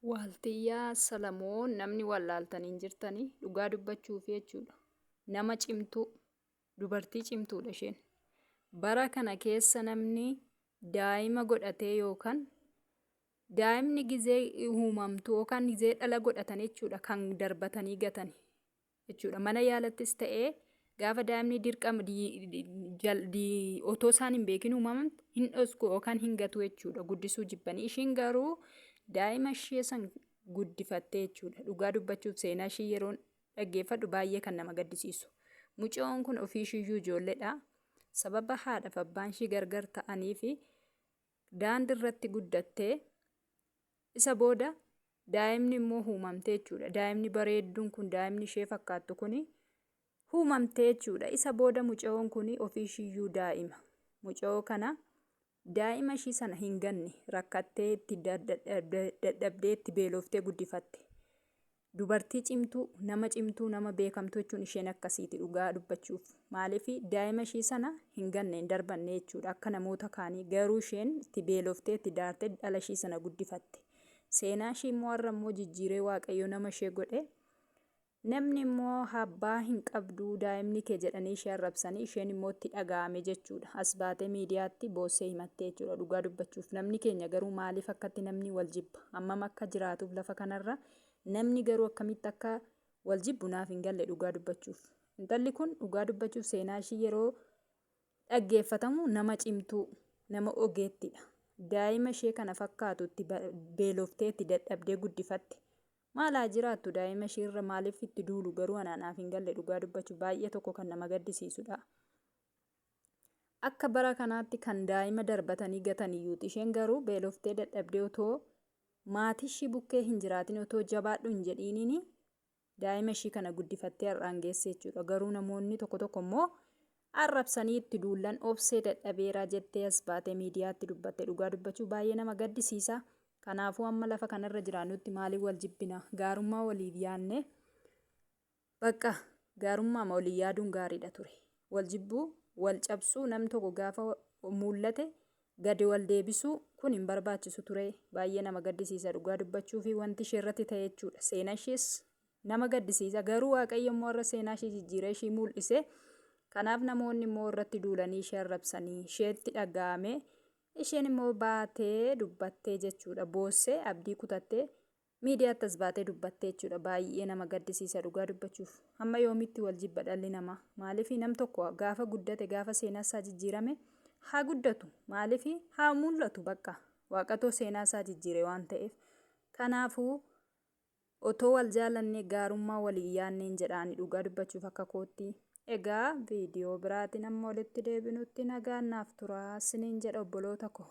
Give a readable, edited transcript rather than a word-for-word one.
Waaltiyyaa Salamoon namni wallaaltanii hin jirtanii dhugaa dubbachuuf jechuudha. Nama cimtuu, dubartii cimtuudha isheen. Bara kana keessa namni daa'ima godhatee yookaan daa'imni gizee uumamtu yookaan gizee dhala godhatan jechuudha kan darbatanii gatan jechuudha. Mana yaalattis ta'ee gaafa daa'imni dirqama otoo isaan hin beekin uumaman hin dhosku yookaan hin gatu jechuudha. Guddisuu jibbanii. Ishiin garuu daa'ima ishee san guddifattee jechuudha. Dhugaa dubbachuuf seenaa ishee yeroon dhaggeeffadhu baay'ee kan nama gaddisiisu. Mucaan kun ofiishiyyuu ijoolleedha. Sababa haadhaaf abbaan ishee gargar ta'anii fi daandii irratti guddattee isa booda daa'imni immoo uumamtee jechuudha. Daa'imni bareedduun kun daa'imni ishee fakkaattu kuni uumamtee jechuudha. Isa booda mucaan kun ofiishiyyuu daa'ima. Mucaa kana daa'ima ishii sana hin ganne rakkattee itti dadhabdee itti beeloftee guddifatte. Dubartii cimtuu, nama beekamtuu jechuun isheen akkasiiti dhugaa dubbachuuf. Maaliif daa'ima ishii sana hin ganne hin darbanne jechuudha. Akka namoota kaanii garuu isheen itti beeloftee itti daartee dhala ishii sana guddifatte. Seenaa ishii immoo har'a immoo jijjiiree waaqayyo nama ishee godhe. Namni immoo abbaa hin qabdu daa'imni kee jedhanii ishee arrabsanii isheen immoo itti dhaga'ame jechuudha. As baatee miidiyaatti boossee himattee jechuudha dhugaa dubbachuuf. Namni keenya garuu maaliif akkatti namni wal jibba? Hammam akka jiraatuuf lafa kanarra namni garuu akkamitti akka wal jibbu naaf hin galle dhugaa dubbachuuf. Intalli kun dhugaa dubbachuuf seenaa ishii yeroo dhaggeeffatamu nama cimtuu, nama ogeettidha. Daa'ima ishee kana fakkaatu itti beeloftee itti dadhabdee guddifatte. Maalaa jiraattu daa'ima isheerra maaliif itti duulu garuu anaaf hin galle dhugaa dubbachuuf baay'ee tokko kan nama gaddisiisudha. Akka bara kanaatti kan daa'ima darbatanii gataniyyuuti. Isheen garuu beeloftee dadhabdee otoo maatii ishii bukkee hin jiraatin otoo jabaadhu hin jedhiiniin daa'ima ishii kana guddifattee har'aan geesse jechuudha. Garuu namoonni tokko tokko immoo arrabsanii itti duullan obsee dadhabeeraa jettee as baatee miidiyaatti dubbatte dhugaa dubbachuuf baay'ee nama gaddisiisa. Kanaafuu amma lafa kanarra jiraannutti maaliif wal jibbina? Gaarummaa waliif yaadne bakka gaarummaa waliif yaaduun gaariidha ture. Wal jibbuu, wal cabsuu namni tokko gaafa mul'ate gadi wal deebisuu kun hin barbaachisu ture. Baay'ee nama gaddisiisa dhugaa dubbachuu fi wanti ishee irratti ta'e jechuudha. Seenaa ishees nama gaddisiisa. Garuu waaqayyo immoo irra seenaa ishee jijjiiree ishee mul'ise. Kanaaf namoonni immoo irratti duulanii ishee arrabsanii isheetti dhaga'ame. Isheen immoo baatee dubbattee jechuudha. Boossee abdii kutattee miidiyaatti as baatee dubbattee jechuudha. Baay'ee nama gaddisiisa dhugaa dubbachuuf. Hamma yoomitti wal jibba dhalli namaa? Maaliif nam tokko gaafa guddate gaafa seenaa isaa jijjiirame haa guddatu? Maaliif haa mul'atu bakka waaqatoo seenaa isaa jijjiire waan ta'eef. Kanaafuu otoo wal jaalannee gaarummaa walii yaadneen jedhaani dhugaa dubbachuuf akka kootti. Egaa viidiyoo biraatiin amma walitti deebinutti nagaan naaf turaa isiniin jedha obboloota koo.